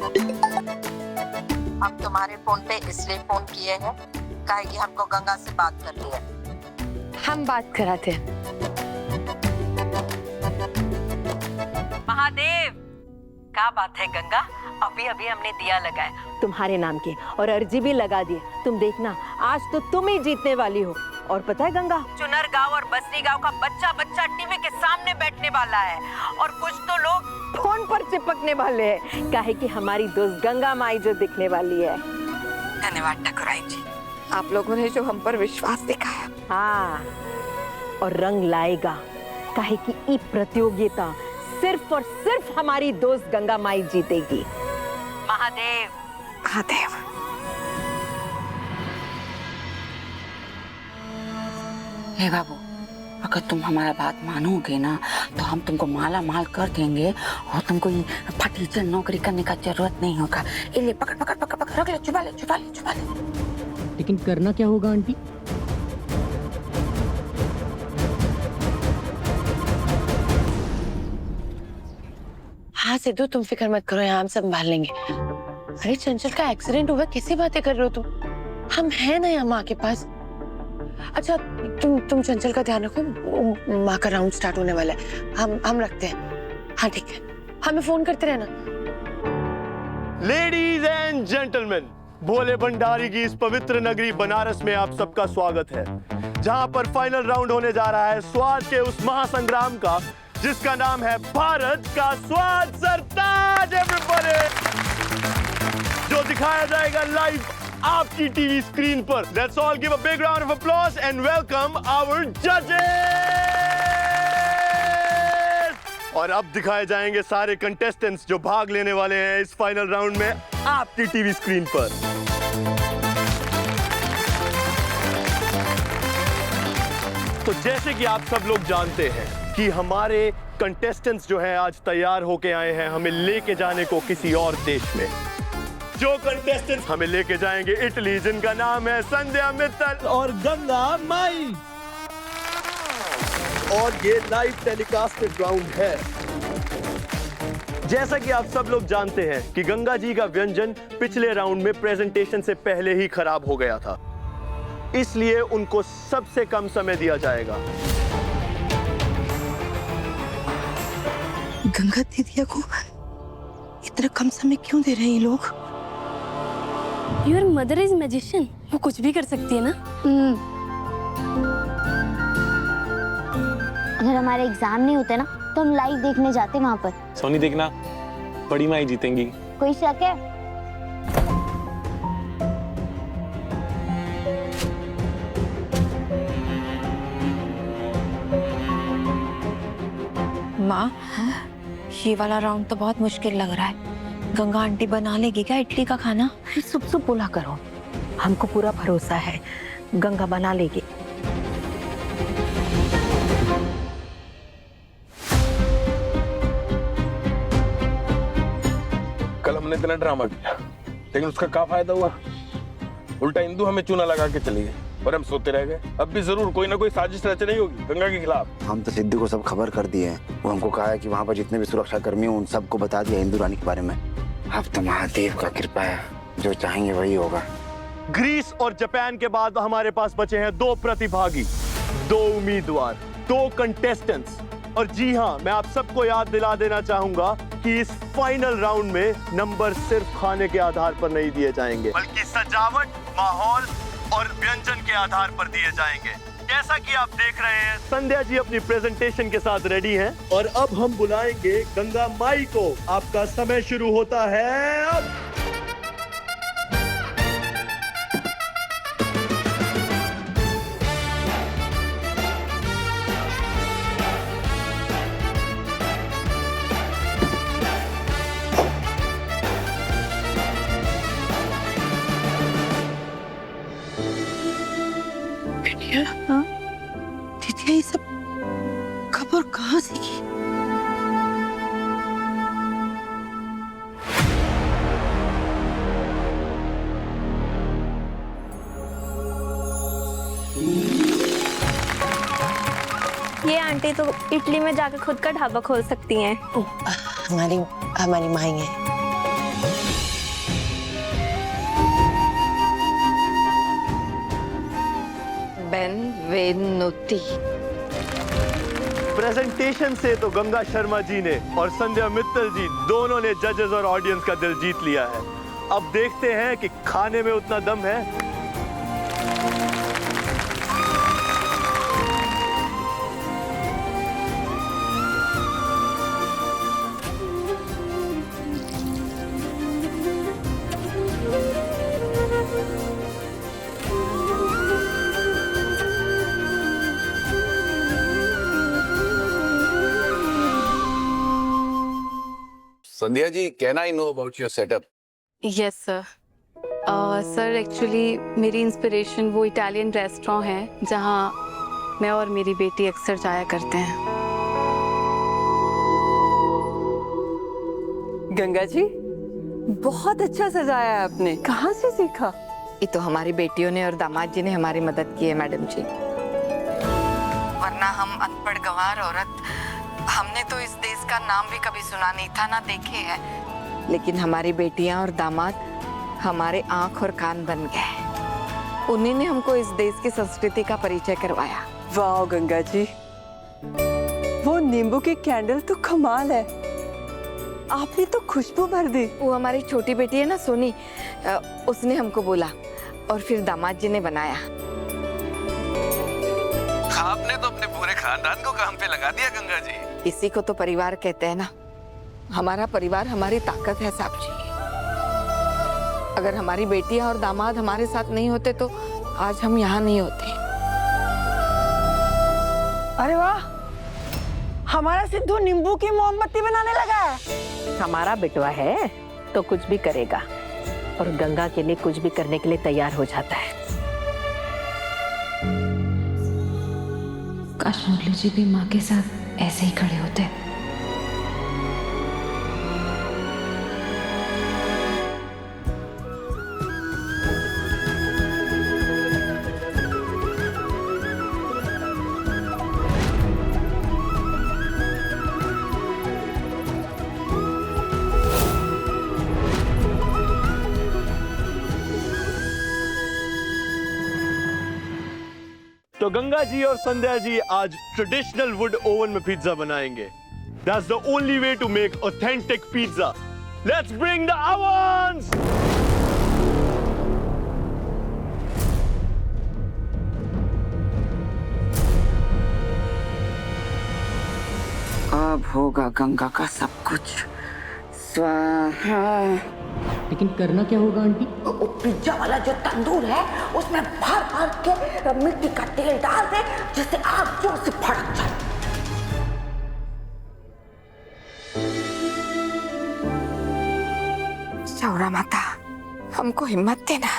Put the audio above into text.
हम तुम्हारे फोन पे इसलिए फोन किए हैं काहे कि हमको गंगा से बात करनी है। हम बात कराते हैं। महादेव, क्या बात है गंगा? अभी अभी हमने दिया लगाया तुम्हारे नाम के और अर्जी भी लगा दिए। तुम देखना, आज तो तुम ही जीतने वाली हो। और पता है गंगा, चुनर गांव और बसरी गांव का बच्चा बच्चा टीवी के सामने बैठने वाला है और कुछ तो लोग फोन पर चिपकने वाले हैं, काहे कि हमारी दोस्त गंगा माई जो दिखने वाली है। धन्यवाद ठाकुराई जी, आप लोगों ने जो हम पर विश्वास दिखाया। हाँ, और रंग लाएगा, काहे कि ई प्रतियोगिता सिर्फ और सिर्फ हमारी दोस्त गंगा माई जीतेगी। महादेव, महादेव, हे बाबू, अगर तुम हमारा बात मानोगे ना तो हम तुमको माला माल कर देंगे और तुमको ये फटीचर नौकरी करने का जरूरत नहीं होगा। ये ले, पकड़ पकड़ पकड़ पकड़, रख ले, छुपा ले छुपा ले छुपा ले। लेकिन करना क्या होगा आंटी? हाँ सिद्धू, तुम फिक्र मत करो, यहाँ हम संभाल लेंगे। अरे चंचल का एक्सीडेंट हुआ, कैसी बातें कर रहे हो तुम? हम हैं ना यहाँ माँ के पास। अच्छा तुम चंचल का ध्यान रखो, माँ का राउंड स्टार्ट होने वाला है। हम रखते हैं। हाँ ठीक है, हमें फोन करते रहना। लेडीज एंड जेंटलमैन, भोले भंडारी की इस पवित्र नगरी बनारस में आप सबका स्वागत है, जहां पर फाइनल राउंड होने जा रहा है स्वाद के उस महासंग्राम का जिसका नाम है भारत का स्वाद सरताज एवरीबॉडी, जो दिखाया जाएगा लाइव आपकी टीवी स्क्रीन पर। Let's all give a big round of applause and welcome our जजेस। और अब दिखाए जाएंगे सारे कंटेस्टेंट्स जो भाग लेने वाले हैं इस फाइनल राउंड में आपकी टीवी स्क्रीन पर। तो जैसे कि आप सब लोग जानते हैं कि हमारे कंटेस्टेंट्स जो हैं आज तैयार होके आए हैं हमें लेके जाने को किसी और देश में। जो कंटेस्टेंट्स हमें लेके जाएंगे इटली, जिनका नाम है संध्या मित्तल और गंगा माई। और ये लाइव टेलीकास्टेड राउंड है। जैसा कि आप सब लोग जानते हैं कि गंगा जी का व्यंजन पिछले राउंड में प्रेजेंटेशन से पहले ही खराब हो गया था, इसलिए उनको सबसे कम समय दिया जाएगा। गंगा दीदिया को इतना कम समय क्यों दे रहे हैं ये लोग? योर मदर इज मैजिशियन, वो कुछ भी कर सकती है ना। अगर हमारे एग्जाम नहीं होते ना तो हम लाइव देखने जाते वहाँ पर। सोनी देखना, बड़ी माई जीतेंगी। कोई शक है? माँ, ये वाला राउंड तो बहुत मुश्किल लग रहा है। गंगा आंटी बना लेगी क्या इडली का खाना? सुप सुप बोला करो, हमको पूरा भरोसा है गंगा बना लेगी। कल हमने इतना ड्रामा किया, लेकिन उसका क्या फायदा हुआ? उल्टा इंदु हमें चूना लगा के चली गई और हम सोते रह गए। अब भी जरूर कोई ना कोई साजिश रच रही होगी गंगा के खिलाफ। हम तो सिद्धू को सब खबर कर दिए हैं। वो हमको कहा है कि वहाँ पर जितने भी सुरक्षा कर्मी हैं उन सबको बता दिया इंदु रानी के बारे में। अब तो महादेव का कृपा है, जो चाहेंगे वही होगा। ग्रीस और जापान के बाद हमारे पास बचे हैं 2 प्रतिभागी, 2 उम्मीदवार, 2 कंटेस्टेंट्स। और जी हाँ, मैं आप सबको याद दिला देना चाहूंगा कि इस फाइनल राउंड में नंबर सिर्फ खाने के आधार पर नहीं दिए जाएंगे, बल्कि सजावट, माहौल और व्यंजन के आधार पर दिए जाएंगे। जैसा कि आप देख रहे हैं, संध्या जी अपनी प्रेजेंटेशन के साथ रेडी हैं और अब हम बुलाएंगे गंगा माई को। आपका समय शुरू होता है अब। हाँ? दीदिया ये सब खबर कहाँ से की? ये आंटी तो इटली में जाकर खुद का ढाबा खोल सकती हैं। हमारी माई है। बेनवेनुती। प्रेजेंटेशन से तो गंगा शर्मा जी ने और संध्या मित्तल जी दोनों ने जजेस और ऑडियंस का दिल जीत लिया है। अब देखते हैं कि खाने में उतना दम है। Sandhya ji, can I know about your setup? Yes sir. Sir actually मेरी इंस्पिरेशन वो इटालियन रेस्टोरेंट है जहाँ मैं और मेरी बेटी अक्सर जाया करते हैं। गंगा जी, बहुत अच्छा सजाया है आपने। कहाँ से सीखा? ये तो हमारी बेटियों ने और दामाद जी ने हमारी मदद की है मैडम जी, वरना हम अनपढ़ गंवार औरत, हमने तो इस देश का नाम भी कभी सुना नहीं था, ना देखे हैं। लेकिन हमारी बेटियां और दामाद हमारे आंख और कान बन गए। उन्हीं ने हमको इस देश की संस्कृति का परिचय करवाया। वाह गंगा जी, वो नींबू की कैंडल तो कमाल है। आपने तो खुशबू भर दी। वो हमारी छोटी बेटी है ना सोनी, उसने हमको बोला और फिर दामाद जी ने बनाया। आपने तो अपने पूरे खानदान को काम पे लगा दिया गंगा जी। इसी को तो परिवार कहते हैं ना। हमारा परिवार हमारी ताकत है साहब जी। अगर हमारी बेटियां और दामाद हमारे साथ नहीं होते तो आज हम यहाँ नहीं होते। अरे वाह, हमारा सिद्धू नींबू की मोमबत्ती बनाने लगा है। हमारा बेटवा है तो कुछ भी करेगा और गंगा के लिए कुछ भी करने के लिए तैयार हो जाता है। काश मुरली जी भी माँ के साथ ऐसे ही खड़े होते। तो गंगा जी और संध्या जी आज ट्रेडिशनल वुड ओवन में पिज्जा बनाएंगे। That's the only way to make authentic pizza. Let's bring the ovens! अब होगा गंगा का सब कुछ स्वाहा। लेकिन करना क्या होगा आंटी? पिज्जा वाला जो तंदूर है उसमें भर भर के मिट्टी का तेल डाल दे जिससे आग जोर से भड़क जाए। चौरा माता, हमको हिम्मत देना।